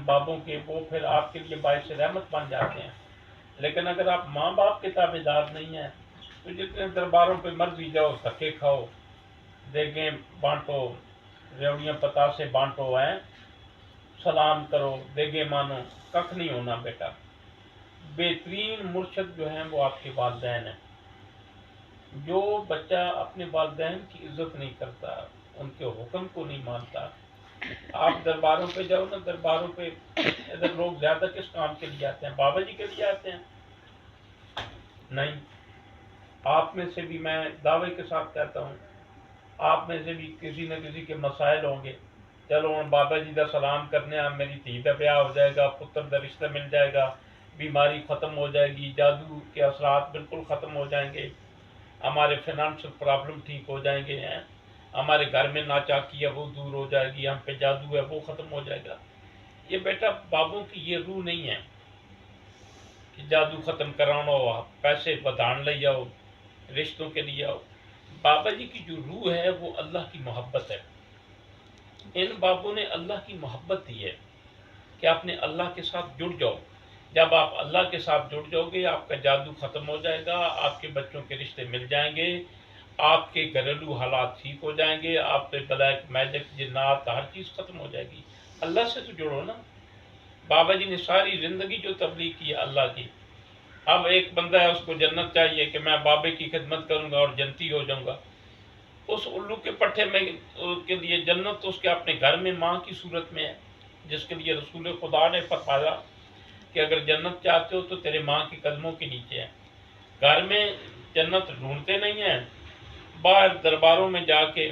بابوں کے وہ پھر آپ کے لیے باعث رحمت بن جاتے ہیں. لیکن اگر آپ ماں باپ کے تابع دار نہیں ہیں تو جتنے درباروں پہ مرضی جاؤ، دھکے کھاؤ، دیگیں بانٹو، ریوڑیاں پتاسے بانٹو، ہیں سلام کرو، دیگیں مانو، ککھ نہیں ہونا بیٹا. بہترین مرشد جو ہیں وہ آپ کے والدین ہیں. جو بچہ اپنے والدین کی عزت نہیں کرتا، ان کے حکم کو نہیں مانتا، آپ درباروں پہ جاؤ نا، درباروں پہ ادھر لوگ زیادہ کس کام کے لیے آتے ہیں؟ بابا جی کے لیے آتے ہیں؟ نہیں. آپ میں سے بھی میں دعوے کے ساتھ کہتا ہوں، آپ میں سے بھی کسی نہ کسی کے مسائل ہوں گے. چلو ہوں بابا جی کا سلام کرنے، میری دھی کا بیاہ ہو جائے گا، پتر کا رشتہ مل جائے گا، بیماری ختم ہو جائے گی، جادو کے اثرات بالکل ختم ہو جائیں گے، ہمارے فائنانشل پرابلم ٹھیک ہو جائیں گے، ہیں ہمارے گھر میں ناچاکی ہے وہ دور ہو جائے گی، ہم پہ جادو ہے وہ ختم ہو جائے گا. یہ بیٹا بابوں کی یہ روح نہیں ہے کہ جادو ختم کرانا ہو، پیسے بدھان لے جاؤ، رشتوں کے لیے آؤ. بابا جی کی جو روح ہے وہ اللہ کی محبت ہے. ان بابوں نے اللہ کی محبت دی ہے کہ آپ نے اللہ کے ساتھ جڑ جاؤ. جب آپ اللہ کے ساتھ جڑ جاؤ گے، آپ کا جادو ختم ہو جائے گا، آپ کے بچوں کے رشتے مل جائیں گے، آپ کے گھریلو حالات ٹھیک ہو جائیں گے، آپ پہ بلیک میجک جنات ہر چیز ختم ہو جائے گی. اللہ سے تو جڑو نا. بابا جی نے ساری زندگی جو تبلیغ کی ہے اللہ کی. اب ایک بندہ ہے، اس کو جنت چاہیے کہ میں بابے کی خدمت کروں گا اور جنتی ہو جاؤں گا. اس الو کے پٹھے میں کے لیے جنت تو اس کے اپنے گھر میں ماں کی صورت میں ہے، جس کے لیے رسول خدا نے فرمایا کہ اگر جنت چاہتے ہو تو تیرے ماں کے قدموں کے نیچے ہے. گھر میں جنت ڈھونڈتے نہیں ہیں، باہر درباروں میں جا کے،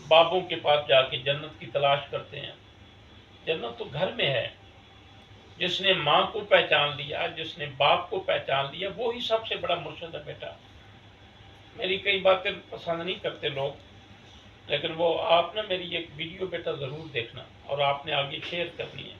بابوں کے پاس جا کے جنت کی تلاش کرتے ہیں. جنت تو گھر میں ہے. جس نے ماں کو پہچان لیا، جس نے باپ کو پہچان لیا، وہی سب سے بڑا مرشد ہے بیٹا. میری کئی باتیں پسند نہیں کرتے لوگ، لیکن وہ آپ نے میری ایک ویڈیو بیٹا ضرور دیکھنا اور آپ نے آگے شیئر کرنی ہے.